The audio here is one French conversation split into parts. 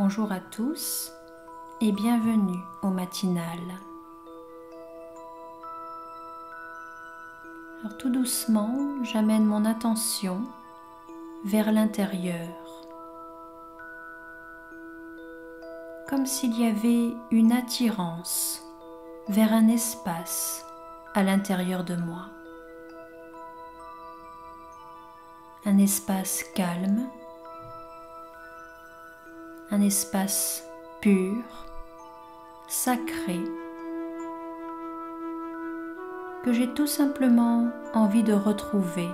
Bonjour à tous et bienvenue au matinal. Alors tout doucement, j'amène mon attention vers l'intérieur, comme s'il y avait une attirance vers un espace à l'intérieur de moi. Un espace calme, un espace pur, sacré, que j'ai tout simplement envie de retrouver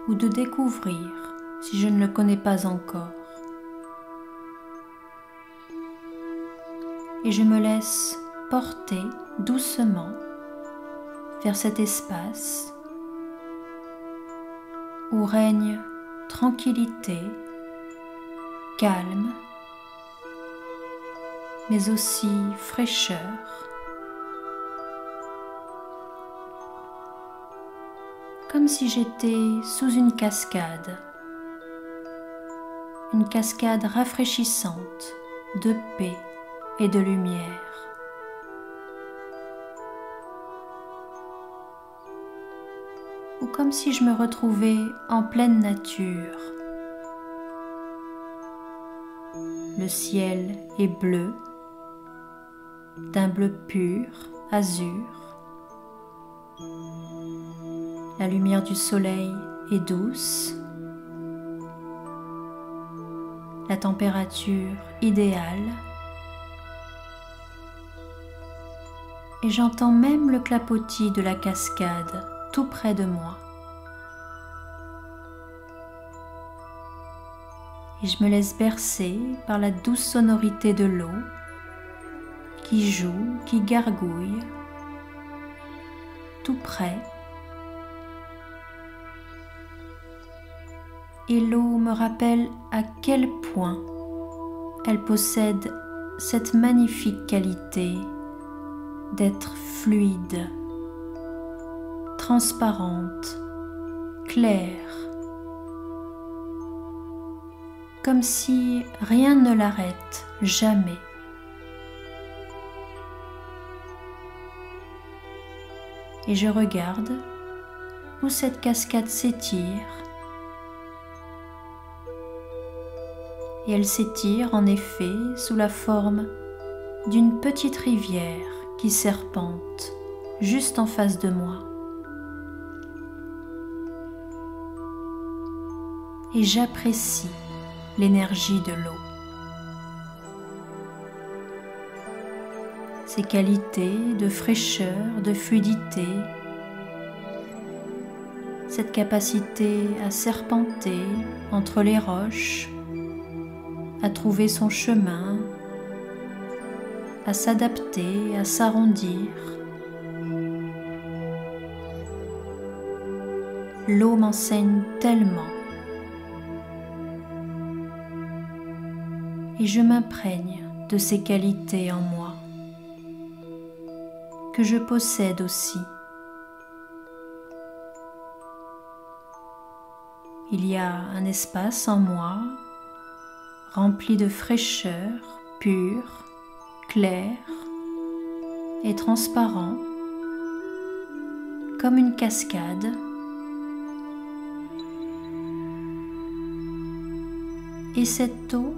ou de découvrir si je ne le connais pas encore. Et je me laisse porter doucement vers cet espace où règne tranquillité, calme, mais aussi fraîcheur. Comme si j'étais sous une cascade rafraîchissante de paix et de lumière. Ou comme si je me retrouvais en pleine nature. Le ciel est bleu, d'un bleu pur, azur. La lumière du soleil est douce. La température idéale. Et j'entends même le clapotis de la cascade tout près de moi. Et je me laisse bercer par la douce sonorité de l'eau qui joue, qui gargouille, tout près. Et l'eau me rappelle à quel point elle possède cette magnifique qualité d'être fluide, transparente, claire, comme si rien ne l'arrête jamais. Et je regarde où cette cascade s'étire. Et elle s'étire en effet sous la forme d'une petite rivière qui serpente juste en face de moi. Et j'apprécie l'énergie de l'eau. Ses qualités de fraîcheur, de fluidité, cette capacité à serpenter entre les roches, à trouver son chemin, à s'adapter, à s'arrondir. L'eau m'enseigne tellement. Et je m'imprègne de ces qualités en moi, que je possède aussi. Il y a un espace en moi rempli de fraîcheur, pur, clair et transparent, comme une cascade. Et cette eau,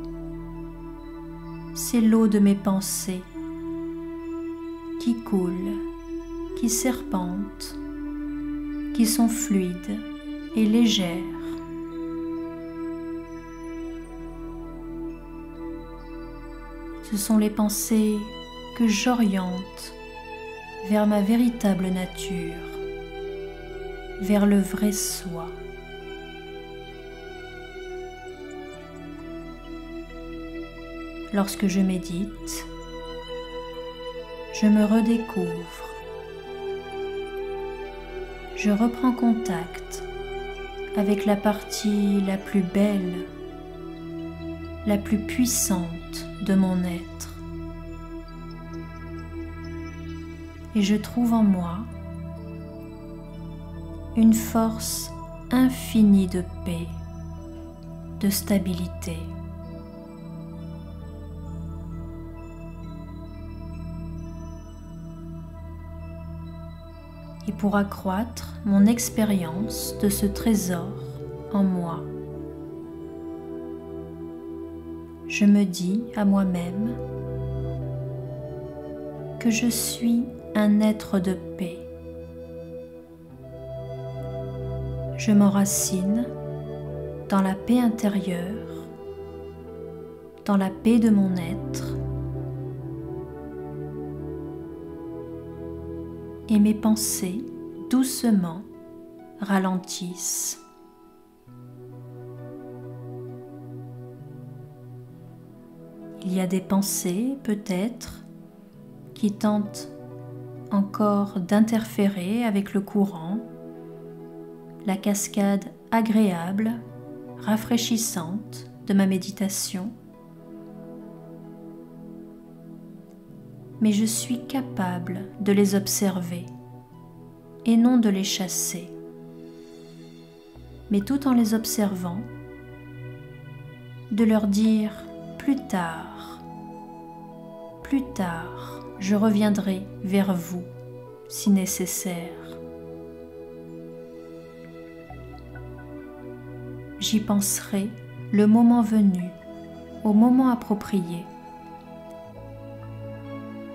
c'est l'eau de mes pensées qui coulent, qui serpentent, qui sont fluides et légères. Ce sont les pensées que j'oriente vers ma véritable nature, vers le vrai soi. Lorsque je médite, je me redécouvre. Je reprends contact avec la partie la plus belle, la plus puissante de mon être. Et je trouve en moi une force infinie de paix, de stabilité. et pour accroître mon expérience de ce trésor en moi. Je me dis à moi-même que je suis un être de paix. Je m'enracine dans la paix intérieure, dans la paix de mon être, et mes pensées doucement ralentissent. Il y a des pensées, peut-être, qui tentent encore d'interférer avec le courant, la cascade agréable, rafraîchissante de ma méditation. Mais je suis capable de les observer et non de les chasser. Mais tout en les observant, de leur dire plus tard, je reviendrai vers vous si nécessaire. J'y penserai le moment venu, au moment approprié.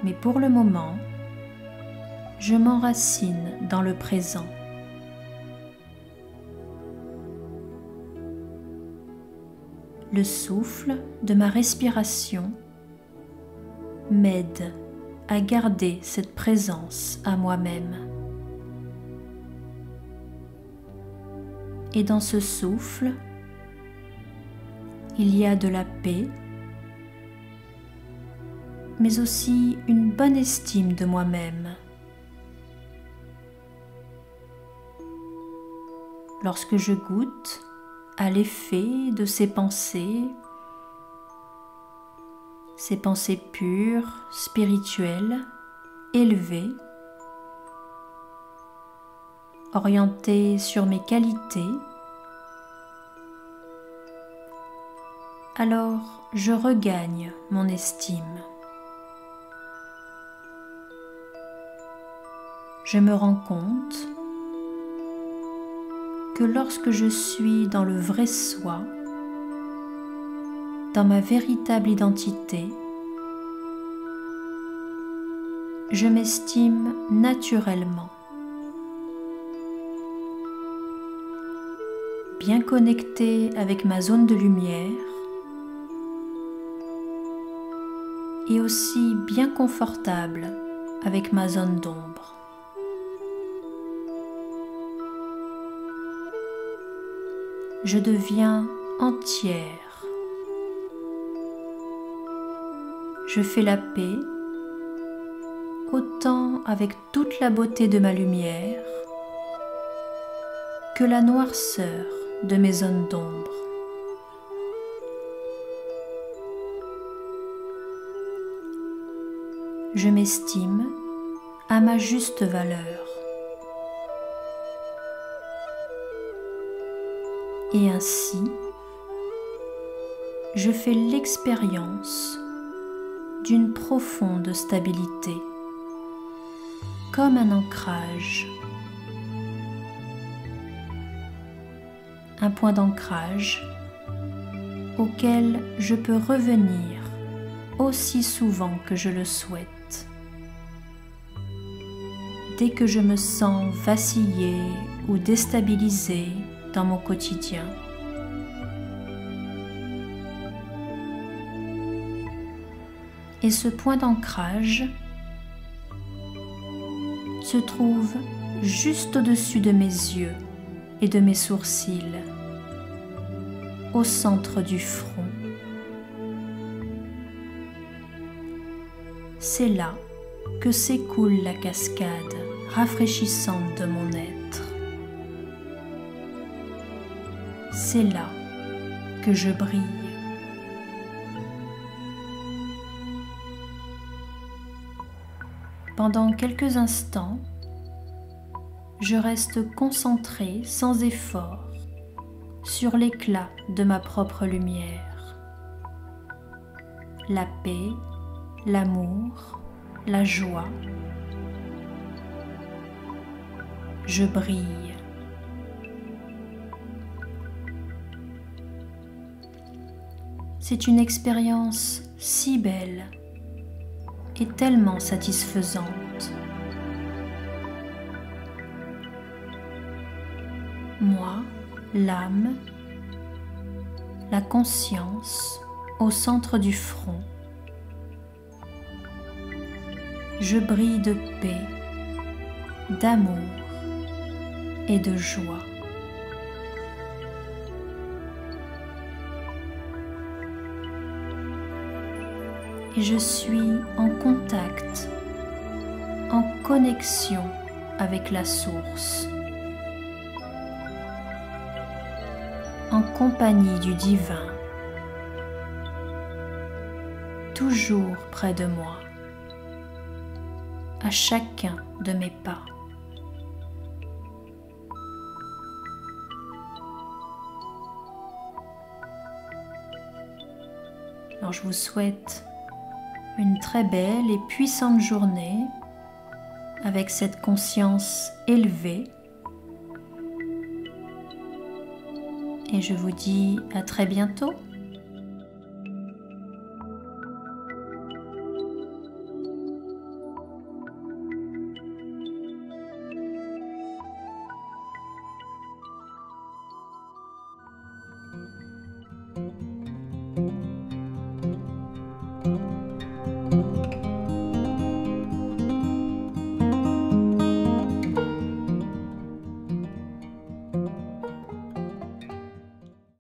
Mais pour le moment, je m'enracine dans le présent. Le souffle de ma respiration m'aide à garder cette présence à moi-même. Et dans ce souffle, il y a de la paix, mais aussi une bonne estime de moi-même. Lorsque je goûte à l'effet de ces pensées pures, spirituelles, élevées, orientées sur mes qualités, alors je regagne mon estime. Je me rends compte que lorsque je suis dans le vrai soi, dans ma véritable identité, je m'estime naturellement, bien connectée avec ma zone de lumière et aussi bien confortable avec ma zone d'ombre. Je deviens entière. Je fais la paix autant avec toute la beauté de ma lumière que la noirceur de mes zones d'ombre. Je m'estime à ma juste valeur. Et ainsi, je fais l'expérience d'une profonde stabilité, comme un ancrage. Un point d'ancrage auquel je peux revenir aussi souvent que je le souhaite. Dès que je me sens vaciller ou déstabilisée dans mon quotidien. Et ce point d'ancrage se trouve juste au-dessus de mes yeux et de mes sourcils, au centre du front. C'est là que s'écoule la cascade rafraîchissante de mon être. C'est là que je brille. Pendant quelques instants, je reste concentrée sans effort sur l'éclat de ma propre lumière. La paix, l'amour, la joie. je brille. C'est une expérience si belle et tellement satisfaisante. Moi, l'âme, la conscience au centre du front, je brille de paix, d'amour et de joie. Et je suis en contact, en connexion avec la source, en compagnie du divin, toujours près de moi, à chacun de mes pas. Alors je vous souhaite une très belle et puissante journée avec cette conscience élevée. Et je vous dis à très bientôt.